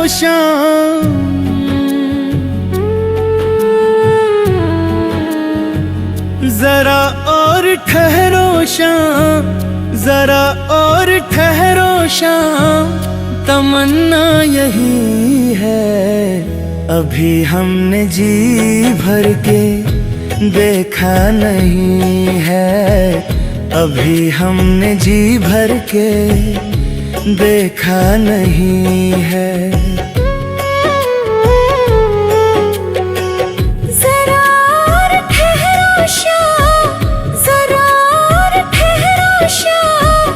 शाम, जरा और ठहरो शाम, जरा और ठहरो शाम। तमन्ना यही है, अभी हमने जी भर के देखा नहीं है, अभी हमने जी भर के देखा नहीं है। जरा और ठहरो शाम, जरा और ठहरो शाम।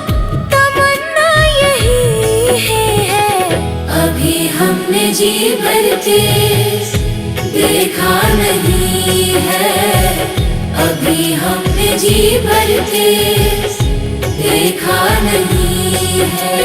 तमन्ना यही है, अभी हमने जी भर के देखा नहीं है, अभी हमने जी भर के देखा नहीं है।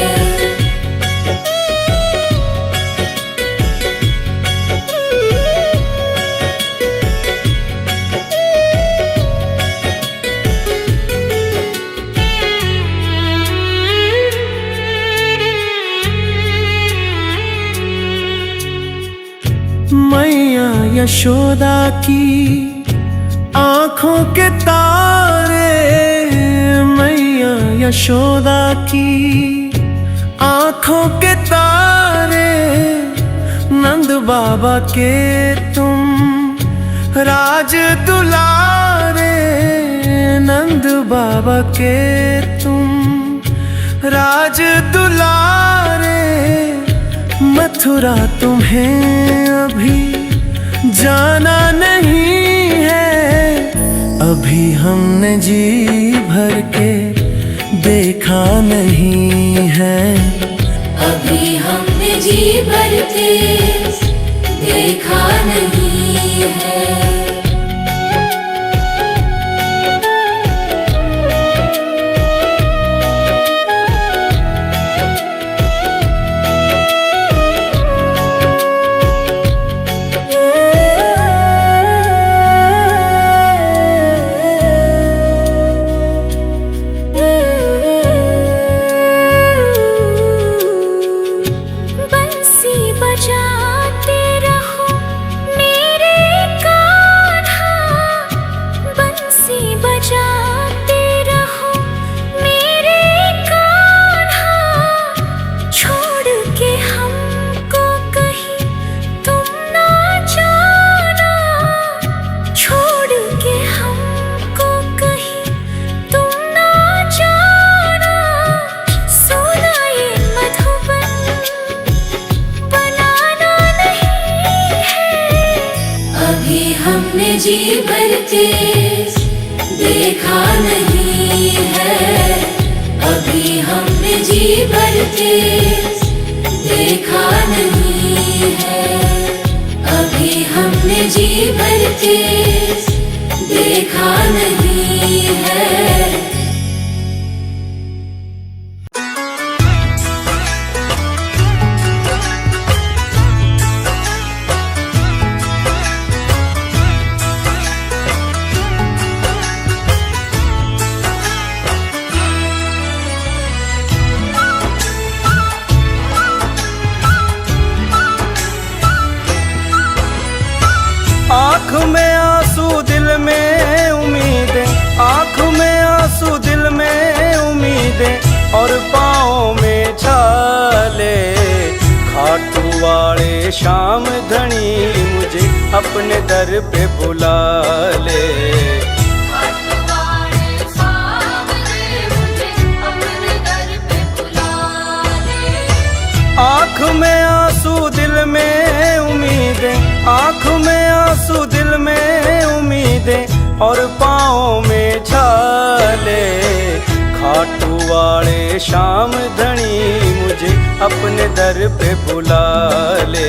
मैया यशोदा की आँखों के तारे, मैया यशोदा की आँखों के तारे। नंद बाबा के तुम राज दुलारे, नंद बाबा के तुम राज दुलारे। मथुरा तुम्हें अभी जाना नहीं है, अभी हमने जी भर के देखा नहीं है, अभी हमने जी भर के देखा नहीं है। हमने जी भर के देखा नहीं है, अभी हमने जी भर के देखा नहीं है, अभी हमने जी भर के देखा नहीं है। आँख में आंसू दिल में उम्मीदें, आँख में आंसू दिल में उम्मीदें, और पाँव में छाले। खाटू वाले शाम धनी मुझे अपने दर पे बुला ले। आँख में आंसू दिल में उम्मीदें, आँख में आंसू दिल में उम्मीदें, और पाँव में छाले। खाटू वाले शाम धनी मुझे अपने दर पे बुला ले।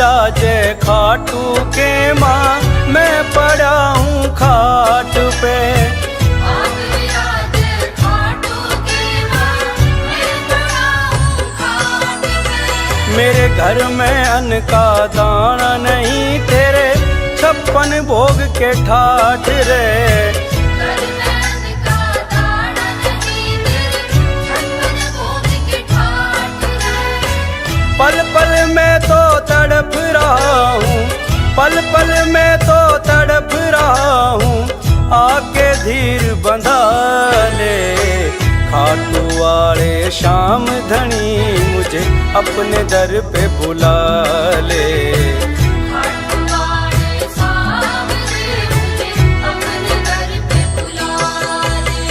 विराजे खाटू के माँ, मैं पड़ा हूँ खाट पे। आप विराजे खाटू के माँ, मैं पड़ा हूँ खाट पे। मेरे घर में अन्न का दाना नहीं, तेरे 56 भोग के ठाठ रे। घर में अन्न का दाना नहीं, तेरे 56 भोग के ठाठ रे। पल पल में तो तड़प रहा हूँ, पल पल में तो तड़प रहा हूँ, आके धीर बंधा ले। खाटू वाले शाम धनी, मुझे अपने दर पे बुला ले। खाटू वाले सामने, मुझे अपने दर पे बुला ले।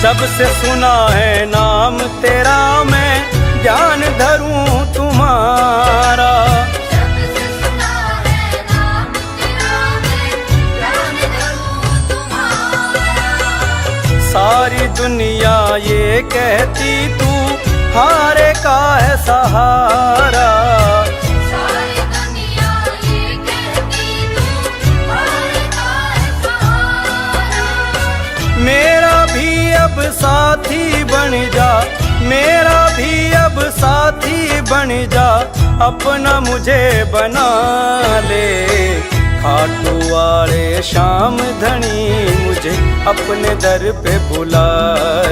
जब से सुना है नाम तेरा, मैं ध्यान धरूं तुम्हारा। जब से सुना है नाम तेरा, मैं ध्यान धरूं तुम्हारा। सारी दुनिया ये कहती तू हारे का है सहारा। सारी दुनिया ये कहती तू हारे का है सहारा। मेरा भी अब साथी बन जा, मेरा भी अब साथी बन जा, अपना मुझे बना ले। खाटू वाले शाम धनी, मुझे अपने दर पे बुला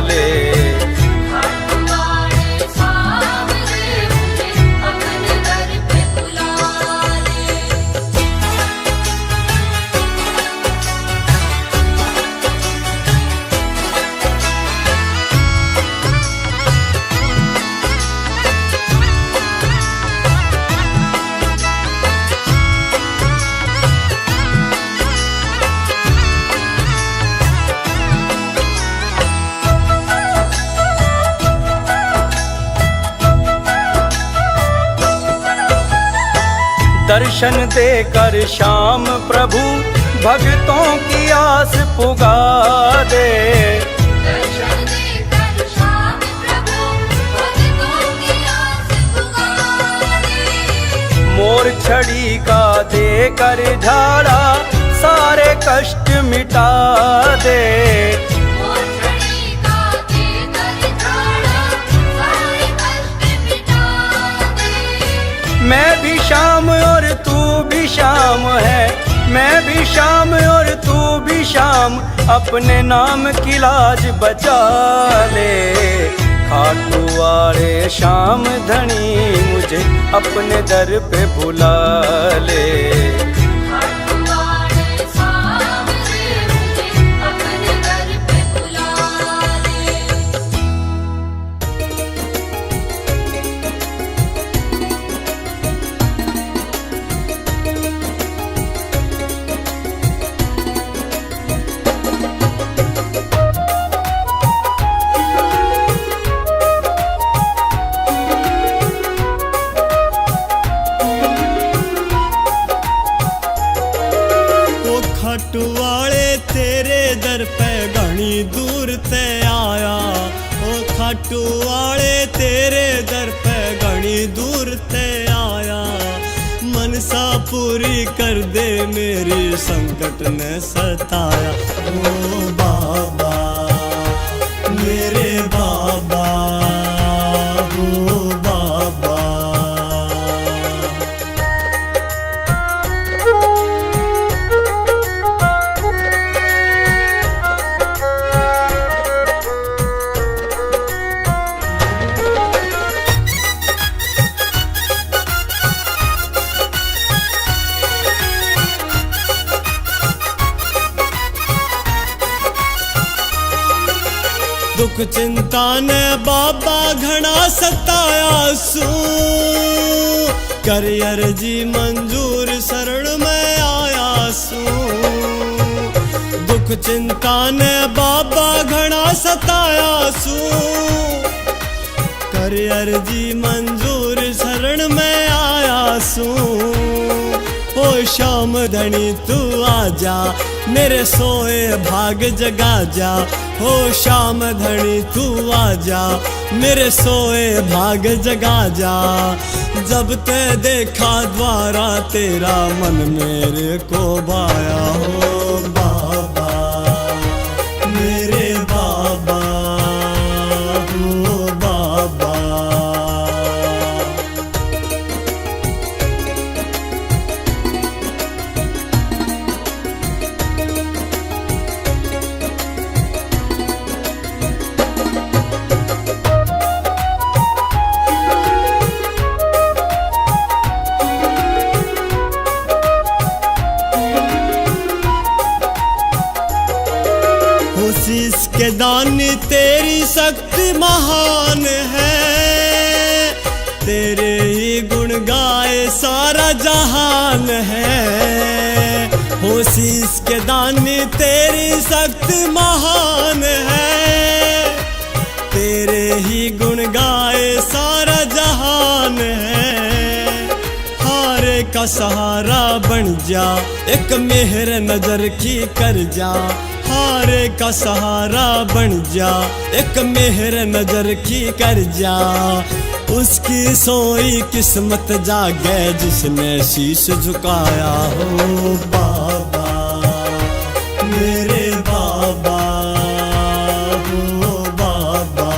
ले। खाटू वाले सामने, मुझे अपने दर पे बुला ले। दर्शन देकर श्याम प्रभु, भक्तों की आस पुगा दे। दर्शन देकर श्याम प्रभु, भक्तों की आस पुगा दे। मोर छड़ी का देकर झाड़ा, सारे कष्ट मिटा दे। मोर छड़ी का देकर झाड़ा, सारे कष्ट मिटा दे। मैं भी शाम और तू भी शाम है, मैं भी शाम और तू भी शाम, अपने नाम की लाज बचा ले। खाटू वाले शाम धनी, मुझे अपने दर पे बुला ले। खाटू वाले सामने, मुझे अपने दर पे बुला ले। खाटू वाले तेरे दर पे घनी दूर ते आया। ओ खाटू वाले तेरे दर पे घनी दूर ते आया। मनसा पूरी कर दे मेरी संकट ने सताया। ओ बाबा मेरे बाबा, ओ बाबा। दुख चिंता ने बाबा घना सताया सू। कर अर्जी मंजूर शरण में आया सू। दुख दुख चिंता ने बाबा घना सताया सू, कर अर्जी मंजूर शरण में आया सू। ओ श्याम धनी तू आजा, मेरे सोए भाग जगा जा। ओ श्याम धनी तू आजा, मेरे सोए भाग जगा जा। जब ते देखा द्वारा तेरा मन मेरे को भाया हो बाबा, मेरे बाबा हो बाबा। शीश के दानी तेरी शक्ति महान है, तेरे ही गुण गाए सारा जहान है। हो शीश के दानी तेरी शक्ति महान है, तेरे ही गुण गाए सारा जहान है। हारे का सहारा बन जा, एक मेहर नजर की कर जा। हारे का सहारा बन जा, एक मेहर नजर की कर जा। उसकी सोई किस्मत जागे जिसने शीश झुकाया हो बाबा, मेरे बाबा हो बाबा।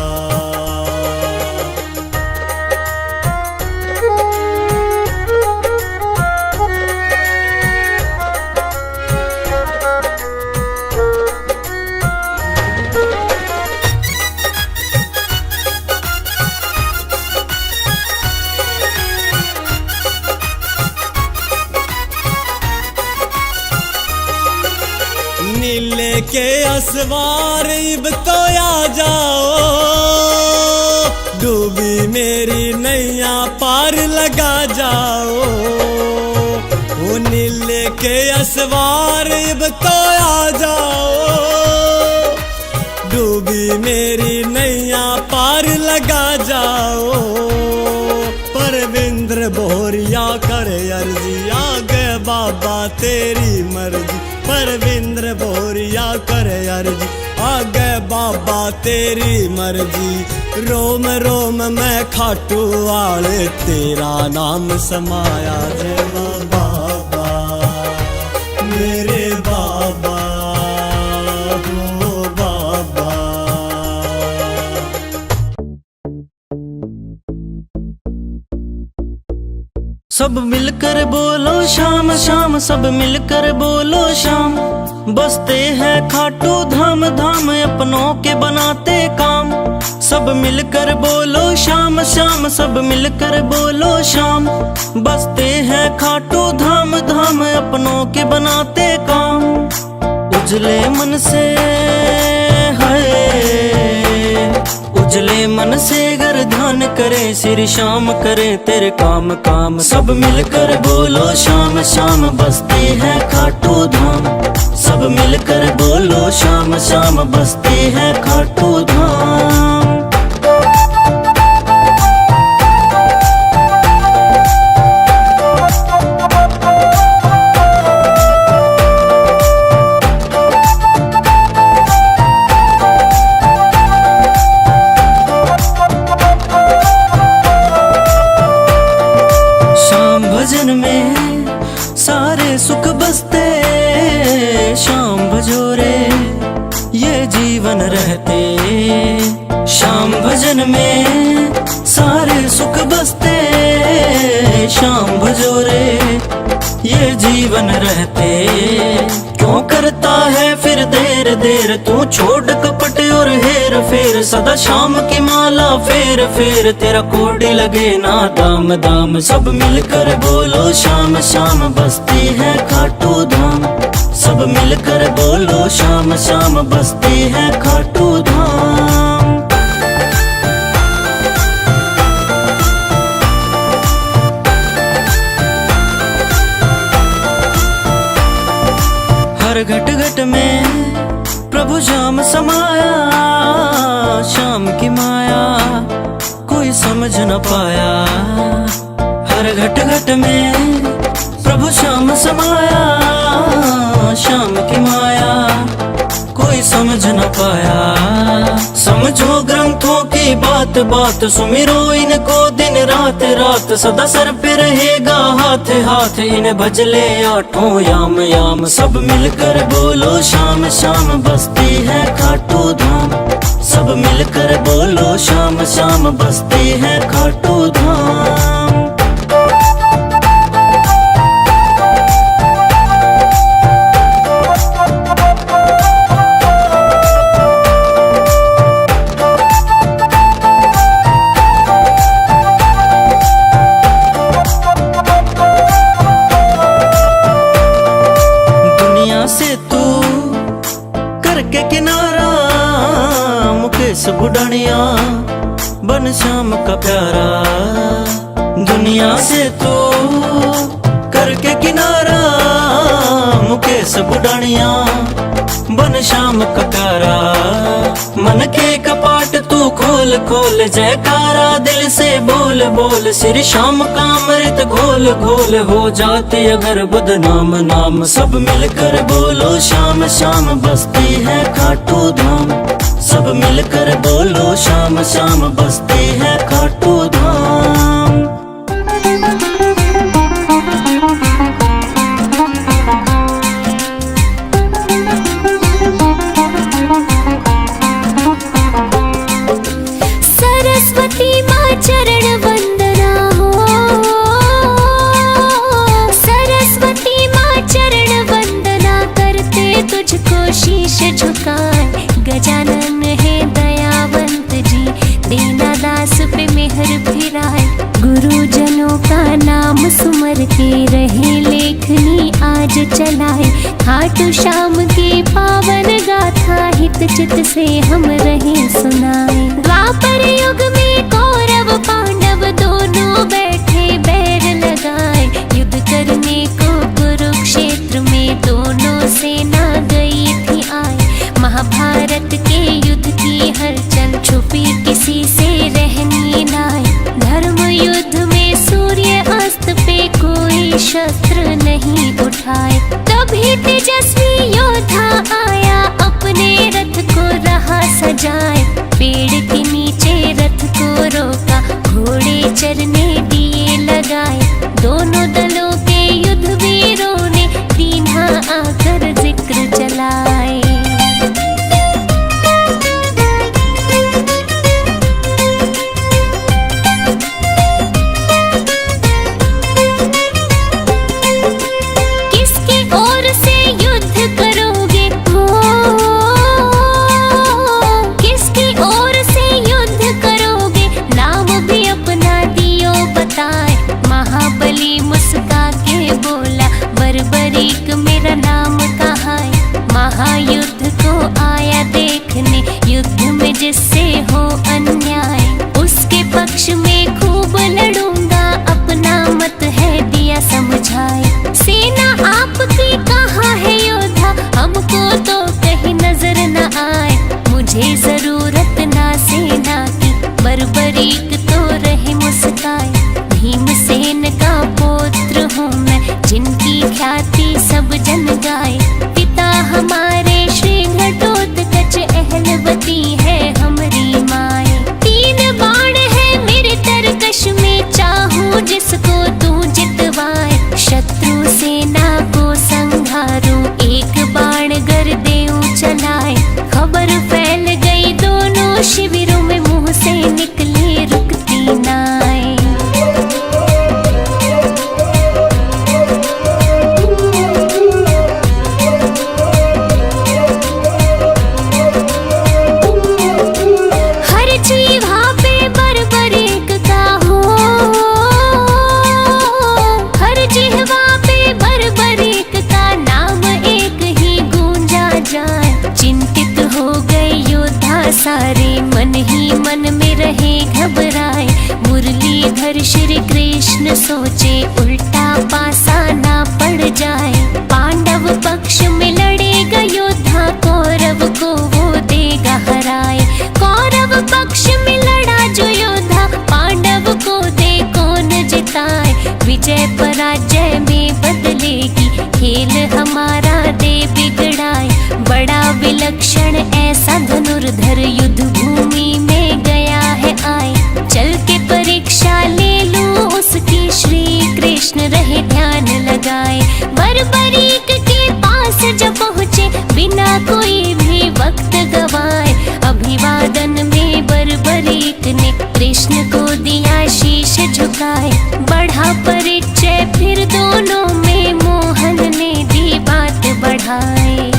नीले के असवार इब तो आ जाओ, डूबी मेरी नैया पार लगा जाओ। वो नीले के असवार इब तो आ जाओ, डूबी मेरी नैया पार लगा जाओ। परविंद्र बोरिया करे अर्जी, आगे बाबा तेरी मर्जी। परविंद्र बोरिया करे अर्जी, आगे बाबा तेरी मर्जी। रोम रोम में खाटू वाले तेरा नाम समाया। जय बाबा मेरे बाबा हो बाबा। सब मिलकर बोलो श्याम श्याम, सब मिलकर बोलो श्याम। बसते हैं खाटू धाम धाम, अपनों के बनाते काम। सब मिलकर बोलो श्याम श्याम, सब मिलकर बोलो श्याम। बसते हैं खाटू धाम धाम, अपनों के बनाते काम। उजले मन से है, उजले मन से गर ध्यान करे, श्री श्याम करे तेरे काम काम। सब मिलकर बोलो श्याम श्याम, बसते हैं खाटू धाम। सब मिलकर बोलो श्याम श्याम, बसते हैं खाटू धाम। भजन में सारे सुख बसते, श्याम भजोरे ये जीवन रहते। श्याम भजन में सारे सुख बसते, श्याम भजोरे ये जीवन रहते। क्यों करता है फिर देर देर, तू छोड़ कपट और हेर फेर। सदा शाम की माला फेर फेर, तेरा कोडी लगे ना दाम दाम। सब मिलकर बोलो श्याम श्याम, बसते हैं खाटू धाम। सब मिलकर बोलो श्याम श्याम, बसते हैं खाटू धाम। हर घट घट में प्रभु श्याम समाया, श्याम की माया कोई समझ न पाया। हर घट घट में प्रभु श्याम समाया, श्याम की माया कोई समझ न पाया। समझो ग्रंथों की बात बात, सुमिरो इनको दिन रात रात। सदा सर पे रहेगा हाथ हाथ, इन भजले आठों याम याम। सब मिलकर बोलो श्याम श्याम, बसती है खाटू धाम। सब मिलकर बोलो श्याम श्याम, बसती है खाटू धाम। करके किनारा मुकेश बुढ़ानिया, बन श्याम का प्यारा। दुनिया से तू करके किनारा मुकेश बुढ़ानिया, बन श्याम का प्यारा। मन के कपाट तू खोल खोल, जयकारा दिल से बोल बोल। श्री श्याम का अमृत घोल घोल, हो जाते अगर बदनाम नाम। सब मिलकर बोलो श्याम श्याम, बसती है खाटू धाम। सब मिलकर बोलो श्याम श्याम, बसती है खाटू धाम। सरस्वती माँ चरण वंदना हो, सरस्वती माँ चरण वंदना। करते तुझको शीश झुकाए, गजानन है दयावंत जी। दीना दास पे मेहर फिराए, गुरुजनों का नाम सुमर के। रहे लेखनी आज चलाए, खाटू श्याम की पावन गाथा। हित चित से हम रहे सुनाए। द्वापर युग में कौरव पांडव दोनों बैठे बैर लगाए। युद्ध करने को कुरुक्षेत्र में दोनों सेना गई थी आए। महाभारत के युद्ध की हलचल छुपी किसी से रहनी नाय। धर्म युद्ध में सूर्य अस्त पे कोई शस्त्र नहीं उठाए। तभी तेजस्वी योद्धा आया, अपने रथ को रहा सजाए। पेड़ के नीचे रथ को रोका, घोड़े चरने दिए लगाए। दोनों दलों के युद्ध वीरों ने दीन्हा आकर जिक्र चलाए। किसकी ओर से युद्ध करोगे हो, किसकी ओर से युद्ध करोगे। नाम भी अपना दियो बताए। महाबली मुस्का के बोला, बर्बरीक मेरा नाम कहाँ है। महायुद्ध को आया देखने, युद्ध में जिससे हो अन्याय। उसके पक्ष में खूब लड़ूंगा, अपना मत है दिया समझाए। सेना आपकी कहाँ है योद्धा, हमको तो कहीं नजर न आए। मुझे जरूरत ना सेना की, बर्बरीक तो रहे मुस्काए। भीमसेन का पुत्र हूँ मैं, जिनकी ख्याति सब जन गाए। पिता हमारे श्री घटोत्कच, अहलवती है हमारी माए। 3 बाण है मेरे तरकश में, चाहूं जिसको तू जितवाए। शत्रु सेना को संघारूं, एक बाण गर देऊं चलाए। खबर फैल गई दोनों शिविरों में, मुंह से निकले रुकती नाय। हर जीवा पे बर्बरीक का हो, हर जीवा पे बर्बरीक का नाम एक ही गूंजा जाए। चिंतित हो गए योद्धा सारे, मन ही मन में रहे घबराए। मुरलीधर श्री कृष्ण सोचे, उल्टा पासा ना पड़ जाए। पांडव पक्ष में लड़ेगा योद्धा, कौरव को रहे ध्यान लगाए। बरबरीक के पास जब पहुँचे बिना कोई भी वक्त गवाए, अभिवादन में बरबरीक ने कृष्ण को दिया शीश झुकाए। बढ़ा परिचय फिर दोनों में, मोहन ने दी बात बढ़ाए।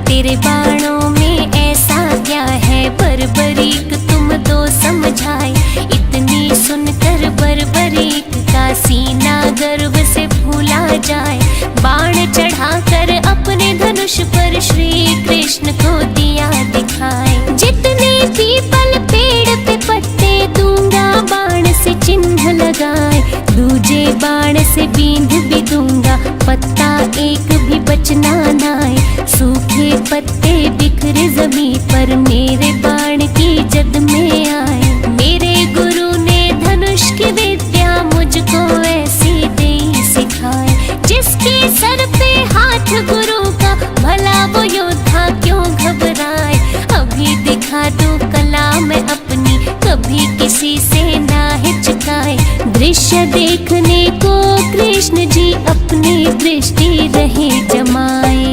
तेरे बाणों में ऐसा क्या है बरबरीक, तुम तो समझाए। इतनी सुनकर बरबरीक का सीना गर्व से फूला जाए। बाण चढ़ाकर अपने धनुष पर श्री कृष्ण को दिया दिखाए। जितने पीपल पेड़ पे पत्ते दूंगा, बाण से चिन्ह लगाए। दूजे बाण से बींध भी दूंगा, पत्ता एक भी बचना नाए। सूखे पत्ते बिखरे जमीन पर, मेरे बाण की जद में आए। मेरे गुरु ने धनुष की विद्या मुझको ऐसी दे सिखाए। जिसके सर पे हाथ गुरु का, भला वो योद्धा क्यों घबराए। अभी दिखा दूं कला मैं अपनी, कभी किसी से ना हिचकाए। दृश्य देखने को कृष्ण जी अपनी दृष्टि रहे जमाए।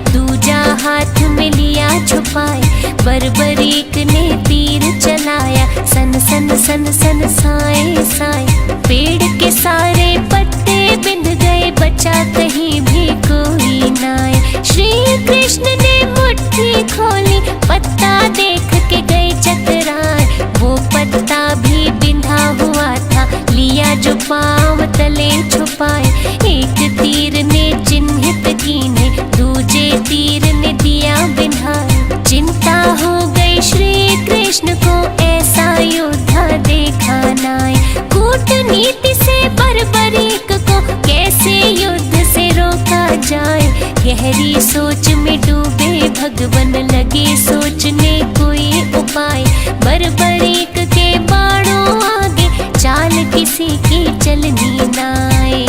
दूजा हाथ में लिया छुपाए। बरबरीक ने तीर चलाया, सन सन सन सन साए साए। पेड़ के सारे पत्ते बिंध गए, बचा कहीं भी कोई नाए। श्री कृष्ण ने मुट्ठी खोली, पत्ता देख के गए चकराए। वो पत्ता भी बिंधा हुआ था, लिया जो पांव तले छुपाए। एक तीर ने चिन्हित कीने, दूजे तीर ने दिया बिन्हाए। चिंता हो गई श्री कृष्ण को, ऐसा योद्धा देखा नाए। कूटनीति से बरबरीक को कैसे युद्ध से रोका जाए। गहरी सोच में डूबे भगवन, लगे सोचने कोई उपाय। बरबरीक के बाणों आगे, चाल किसी की चलनी नाए।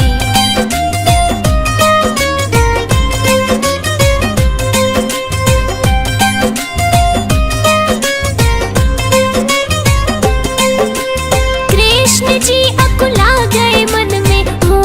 जी अकुला गए मन में, हो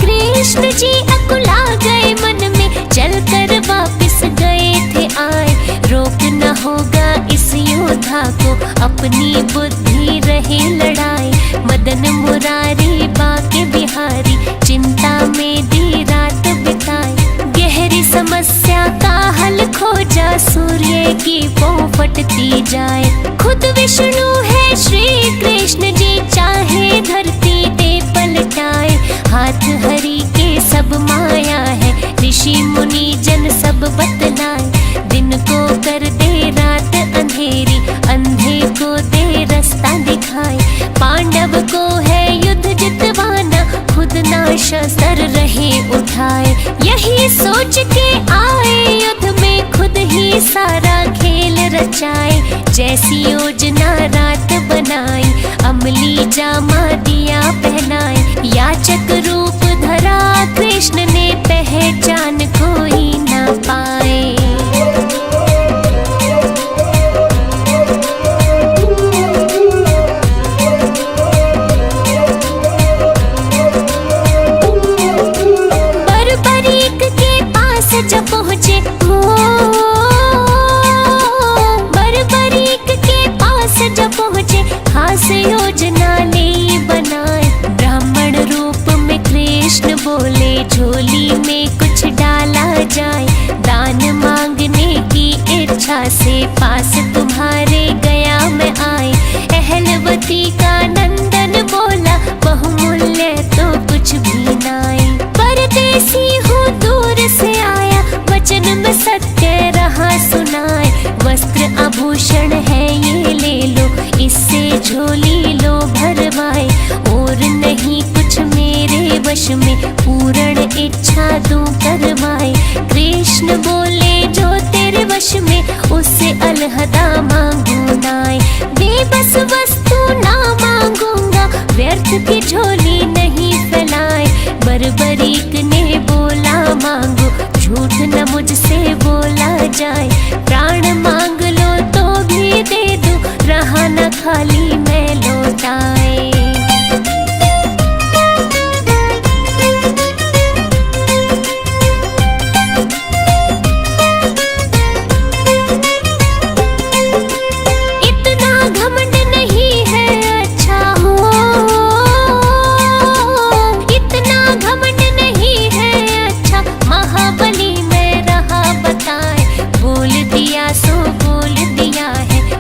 कृष्ण जी अकुला गए मन में। चलकर वापस गए थे आए, रोकना होगा इस योद्धा को। अपनी बुद्धि रहे लड़ाए, मदन मुरारी बाके बिहारी चिंता में दी रात बिताए। गहरी समस्या का हल खोजा, सूर्य की पौ फटती जाए। खुद विष्णु है श्री कृष्ण जी, चाहे धरती पे पलटाए। हाथ हरि के सब माया है, ऋषि मुनि जन सब बतलाए। दिन को कर दे रात अंधेरी, अंधे को दे रास्ता दिखाए। पांडव को है युद्ध जितवाना, खुद ना शस्त्र रहे उठाए। यही सोच के आए युद्ध में, खुद ही सारा खेल रचाए। जैसी योजना रात बनाई, अमली जामा दिया पहनाए। याचक रूप धरा कृष्ण ने, पहचान कोई ना पाए। बरबरीक के पास जब पहुँचे, हो बरबरीक के पास जब पहुँचे, खास योजना ले बनाए। ब्राह्मण रूप में कृष्ण बोले, झोली में कुछ डाला जाए। दान मांगने की इच्छा से पास तुम्हारे गया मैं आए। जाए। प्राण मांग लो तो भी दे दूं, रहा न खाली मैं लौटाए।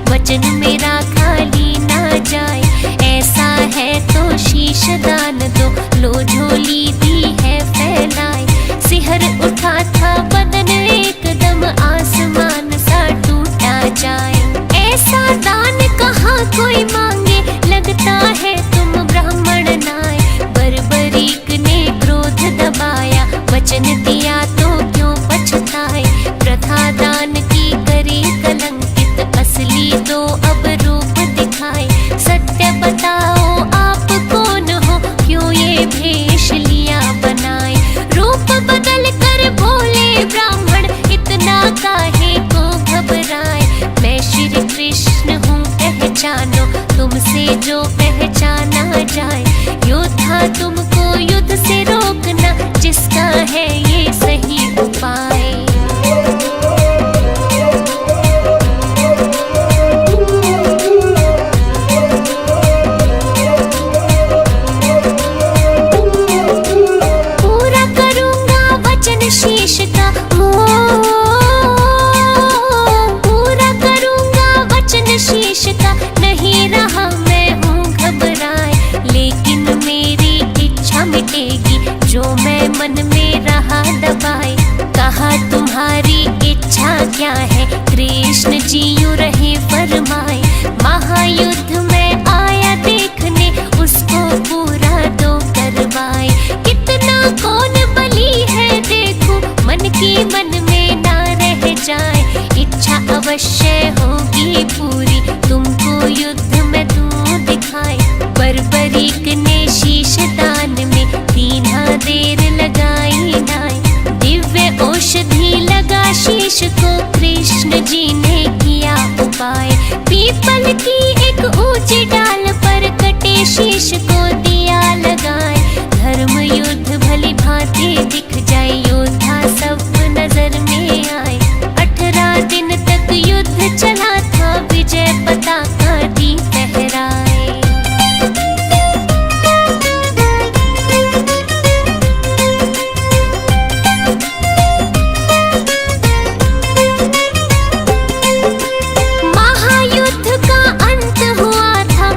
वचन मेरा खाली ना जाए, ऐसा है तो शीश दान दो, लो झोली दी है फैलाए। सिहर उठा था बदन एकदम, आसमान सा टूटा जाए। ऐसा दान कहाँ कोई मांगे, लगता है तुम ब्राह्मण नाय। बर्बरीक ने क्रोध दबाया, वचन दिया तो क्यों पछताए। प्रथा दान की करी कलंकित, असली दो अब रूप दिखाए। सत्य बताओ आप कौन हो, क्यों ये भेष लिया बनाए। रूप बदल कर बोले ब्राह्मण, इतना काहे को घबराए। मैं श्री कृष्ण हूँ पहचानो, तुमसे जो पहचाना जाए। योद्धा तुमको युद्ध से रोकना, जिसका है ये सही उपाय। शीश का पूरा करूंगा वचन शीश का। नहीं रहा मैं हूँ घबराए, लेकिन मेरी इच्छा मिटेगी जो मैं मन में रहा दबाए। कहा तुम्हारी इच्छा क्या है, कृष्ण जी यूं रहे फरमाए। महायुद्ध में आया देखने, उसको पूरा दो करवाए। कितना कौन बली है मन की मन में ना रह जाए। इच्छा अवश्य होगी पूरी, तुमको युद्ध में तू दिखाए। बर्बरीक ने शीश दान में दीना देर लगाई नाय। दिव्य औषधि लगा शीश को, कृष्ण जी ने किया उपाय। पीपल की एक ऊंची डाल पर कटे शीश को दिया लगाए। धर्म युद्ध भली भांति दिख जाए, योद्धा सब नजर में आए। 18 दिन तक युद्ध चला था, विजय पताका दी फहराए। महायुद्ध का अंत हुआ था,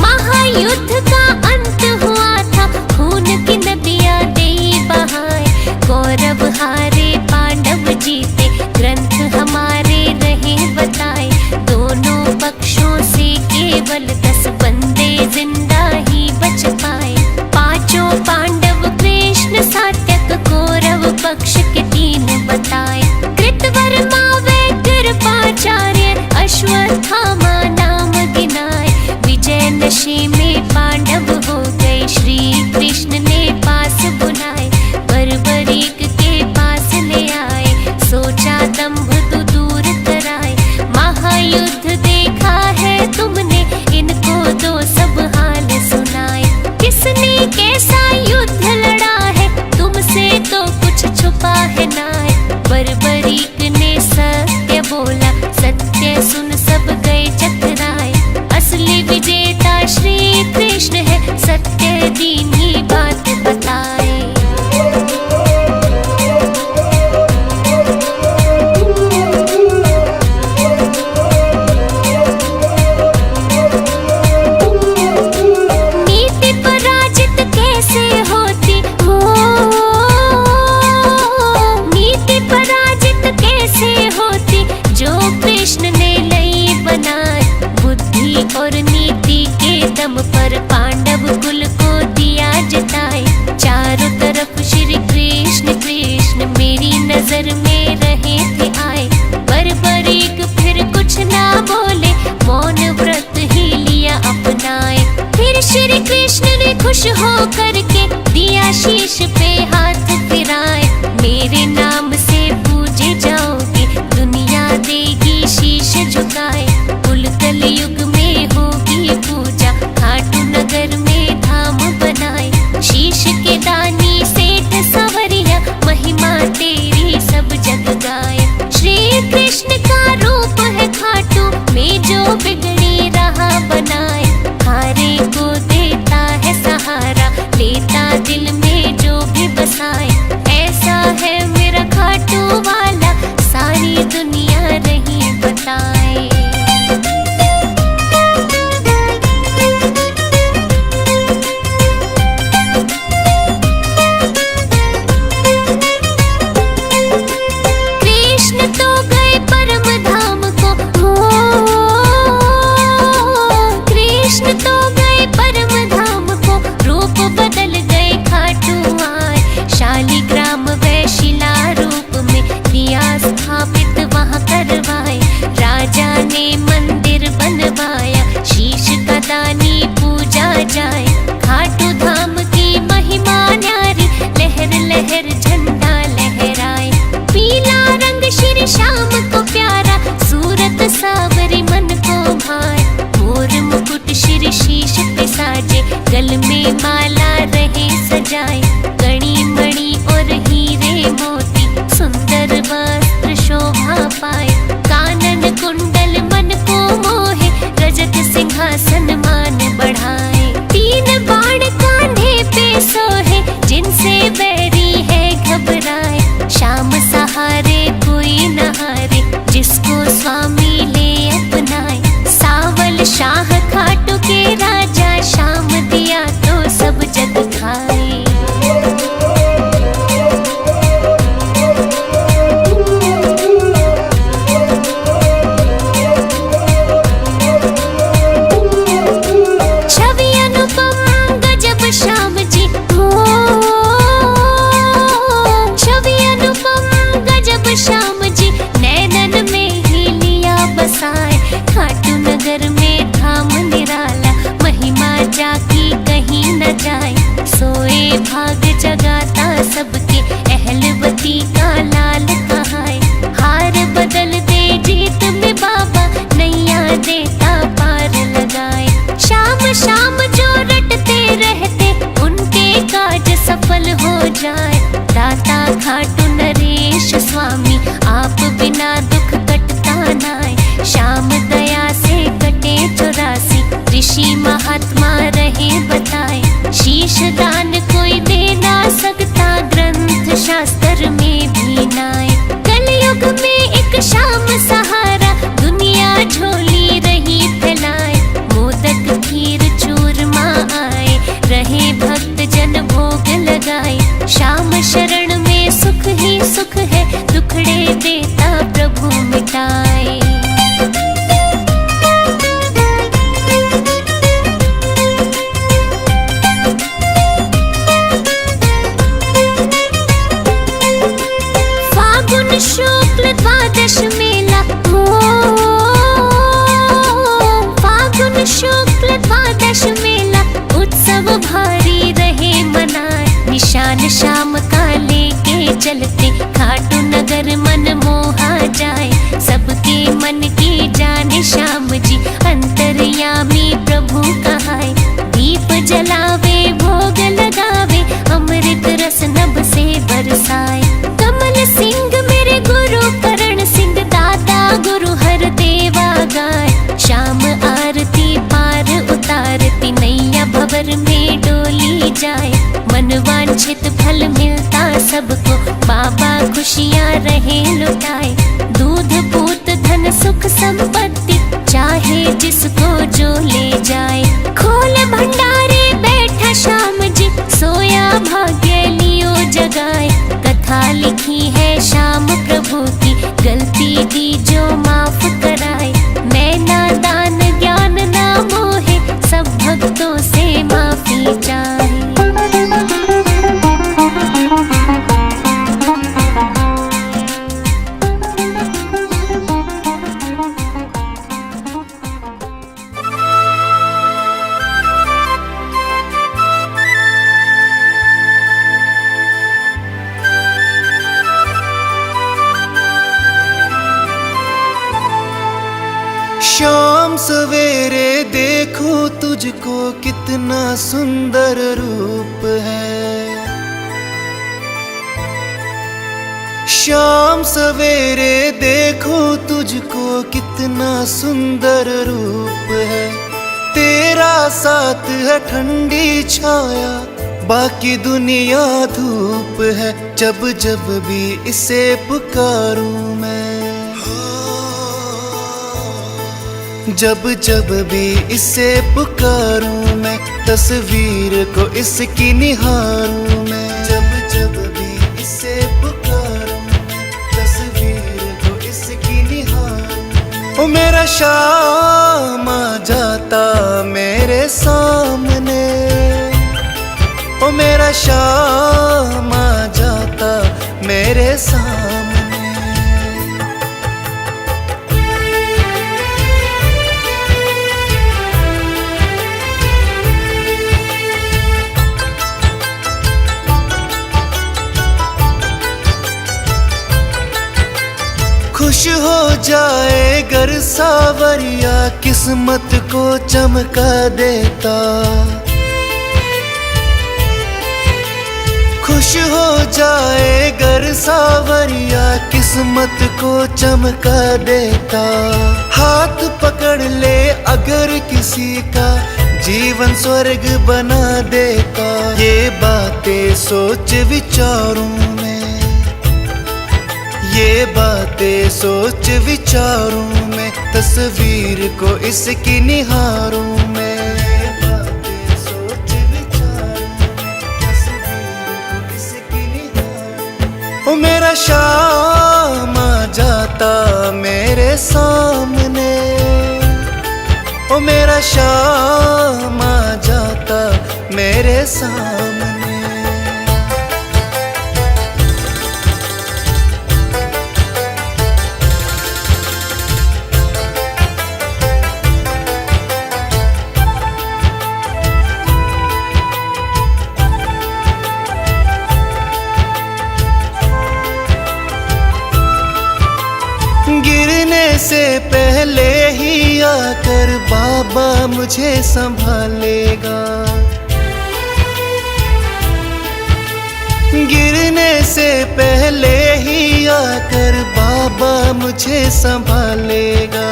महायुद्ध का अंत हुआ था। खून की नदियां दे बहाए, कौरव हारे पांडव जीते। ग्रंथ हमारे रहे बताए, दोनों पक्षों से केवल 10 बंदे जिंदा ही बच पाए। पांचों पांडव कृष्ण सात्यक, कौरव पक्ष के 3 बताए। कृतवर्मा व कृपाचार्य, अश्वत्थामा नाम गिनाए। विजय नशे में पांडव हो गए, श्री कृष्ण ने पास बुलाए। बर्बरीक के पास ले आए, सोचा दंभ तो दूर कराए। महायुद्ध देखा है तुमने, इनको दो सब हाल सुनाए। किसने कैसा युद्ध लड़ा है, तुमसे तो कुछ छुपा है नाय। बर्बरीक ने सत्य बोला, सत्य सुन सब गए चकराए। असली विजेता श्री कृष्ण है, सत्य दीनी बात बताए। नीति पराजित कैसे होती हो, नीति पराजित कैसे होती, जो कृष्ण ने नई बनाई। बुद्धि और नीति के दम पर पांडव कुल को दिया जिताए। चारों तरफ श्री कृष्ण कृष्ण मेरी नजर में रहे थे आए। बर्बरीक फिर कुछ ना बोले, मौन व्रत ही लिया अपनाए। फिर श्री कृष्ण ने खुश हो करके दिया शीश पे हाथ फिराए। मेरे नाम फल मिलता सबको, बाबा खुशियाँ रहे लुटाए। दूध पूत धन सुख संपत्ति चाहे जिसको जो ले जाए। खोल भंडारे बैठा श्याम जी, सोया भाग्य लियो जगाए। कथा लिखी है श्याम प्रभु की, गलती दी जो माफ कराए। मैं नादान ज्ञान ना मोहे, सब भक्तों से माफी चाहे। शाम सवेरे देखो तुझको कितना सुंदर रूप है। शाम सवेरे देखो तुझको कितना सुंदर रूप है। तेरा साथ है ठंडी छाया, बाकी दुनिया धूप है। जब जब भी इसे पुकारूं मैं, जब जब भी इसे पुकारूं मैं, तस्वीर को इसकी निहारूं मैं। जब जब भी इसे पुकारूं मैं, तस्वीर को इसकी निहारूं। ओ मेरा शाम आ जाता मेरे सामने, ओ मेरा शाम आ जाता मेरे सामने। खुश हो जाए गर सावरिया, किस्मत को चमका देता। खुश हो जाए गर सावरिया, किस्मत को चमका देता। हाथ पकड़ ले अगर किसी का, जीवन स्वर्ग बना देता। ये बातें सोच विचारूं मैं, ये बातें सोच विचारूं मैं, तस्वीर को इसकी निहारूं मैं। ये बातें सोच विचारूं मैं, तस्वीर को इसकी निहारूं। ओ मेरा शाम आ जाता मेरे सामने, ओ मेरा शाम आ जाता मेरे सामने। गिरने से पहले ही आकर बाबा मुझे संभालेगा। गिरने से पहले ही आकर बाबा मुझे संभालेगा।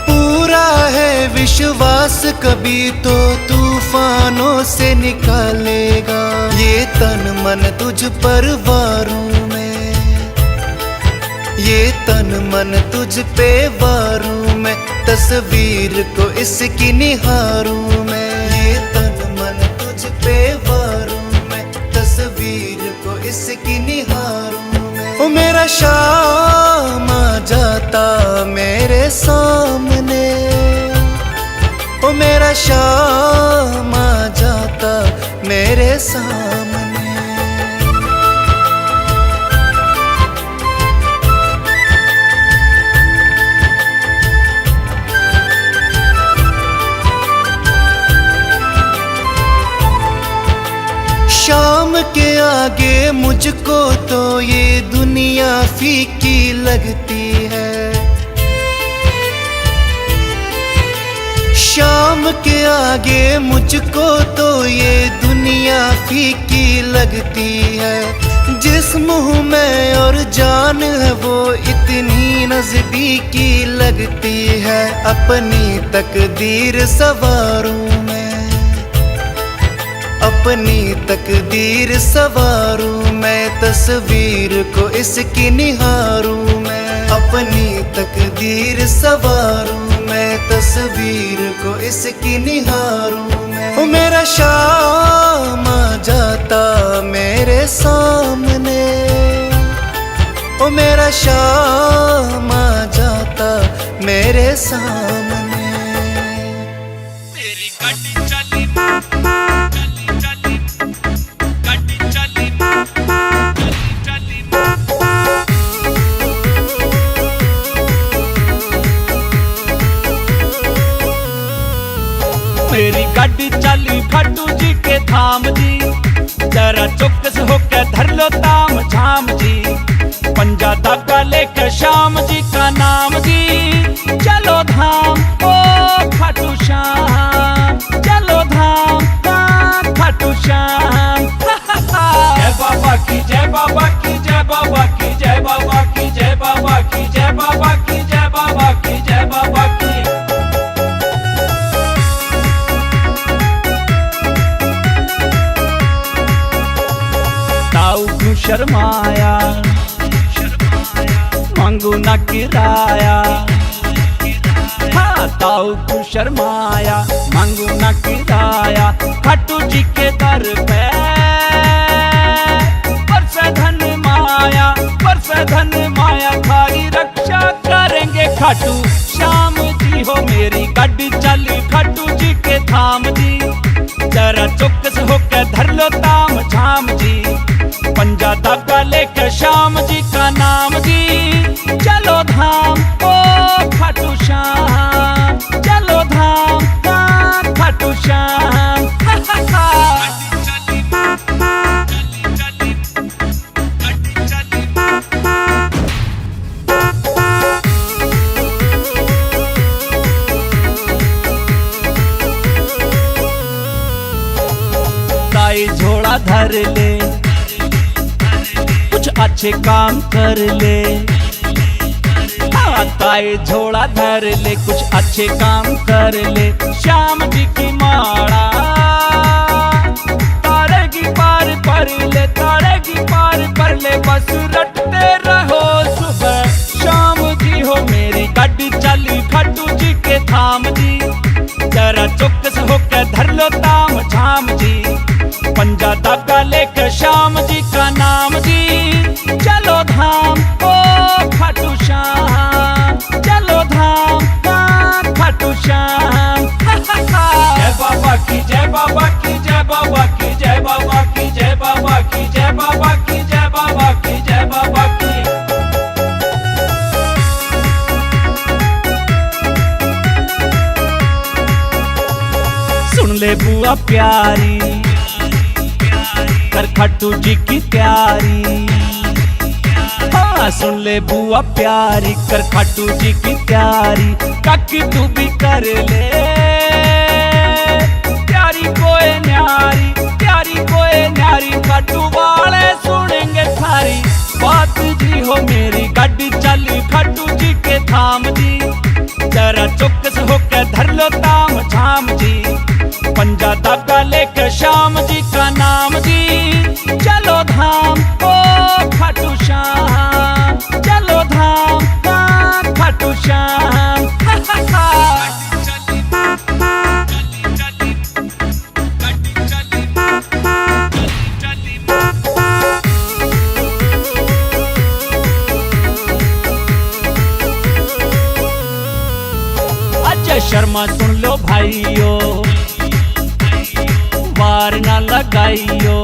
पूरा है विश्वास कभी तो तूफानों से निकालेगा। ये तन मन तुझ पर वारूं मैं, ये तन मन तुझ पे वारूं मैं, तस्वीर को इसकी निहारूं मैं। ये तन मन तुझ पे वारूं मैं, तस्वीर को इसकी निहारूं मैं। ओ मेरा शाम आ जाता मेरे सामने, ओ मेरा शाम आ जाता मेरे सामने। शाम के आगे मुझको तो ये दुनिया फीकी लगती है। शाम के आगे मुझको तो ये दुनिया फीकी लगती है। जिस मुंह में और जान है वो इतनी नजदीकी लगती है। अपनी तकदीर सवारूं मैं, अपनी तकदीर सवारूं मैं, तस्वीर को इसकी निहारूं मैं। अपनी तकदीर सवारूं मैं, तस्वीर को इसकी निहारूं मैं। ओ मेरा शाम आ जाता मेरे सामने, ओ मेरा शाम आ जाता मेरे सामने। मेरी गाड़ी चली चली चली, गाड़ी चली चली चली। मेरी गाड़ी चली खाटू जी के धाम जी, जरा चौकस होके धर लो ताम झाम जी। पंजा धागा लेकर श्याम जी का नाम जी, चलो धाम ओ खाटू श्याम, चलो धाम खाटू श्याम। जय बाबा की जय बाबा की जय बाबा की जय बाबा की जय बाबा की जय बाबा की जय बाबा की जय बाबा की। ताऊ क्यों शर्माया, मांगू ना किराया। हाँ ताऊ क्यों शर्माया, मांगू ना किराया। खाटू जी के दर पे बरसे धन माया, बरसे धन माया। थारी रक्षा करेंगे खाटू श्याम जी हो। मेरी गाड़ी चली खाटू जी के धाम जी, जरा चौकस होकर धर लो ताम झाम जी। पंजा धागा लेकर श्याम जी का नाम जी, चलो धाम ओ खाटू श्याम, चलो धाम खाटू श्याम। ताई झोला धर ले, कुछ अच्छे काम कर ले। हाँ ताई झोला धर ले, कुछ अच्छे काम कर ले। श्याम जी की माड़ा तारेगी पार पर ले, तारेगी पार पर ले। बस रटते रहो सुबह शाम जी हो। मेरी गाड़ी चली खाटू जी के धाम जी, जरा चौकस होकर धर लो ताम झाम जी। पंजा धागा लेकर श्याम जी का नाम जी, चलो धाम ओ खाटू श्याम, चलो धाम खाटू श्याम। जय बाबा की जय बाबा की जय बाबा की जय बाबा की जय बाबा की जय बाबा की जय बाबा की जय बाबा की। सुन ले बुआ प्यारी, कर खाटू जी की तैयारी। हाँ सुन ले बुआ प्यारी, कर खाटू जी की तैयारी। काकी तू भी कर ले प्यारी कोई न्यारी, प्यारी कोई न्यारी। खाटू वाले सुनेंगे थारी बात जी हो। मेरी गाड़ी चली खाटू जी के धाम जी, जरा चौकस होकर धर लो ताम झाम जी। पंजा धागा लेकर श्याम जी का नाम जी, चलो धाम ओ खाटू श्याम, चलो धाम खाटू श्याम। अजय शर्मा सुन लो भाइयों, वार ना लगाइयो।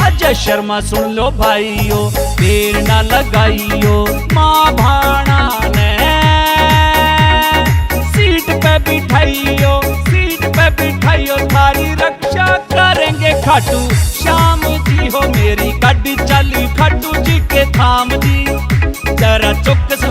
अजय शर्मा सुन लो भाइयों, देर ना लगाइयो। माँ भाना ने सीट पे बिठाइयो, सीट पे बिठाइयो। थारी रक्षा करेंगे खाटू श्याम जी हो। मेरी गाड़ी चली खाटू जी के धाम जी, जरा चौकस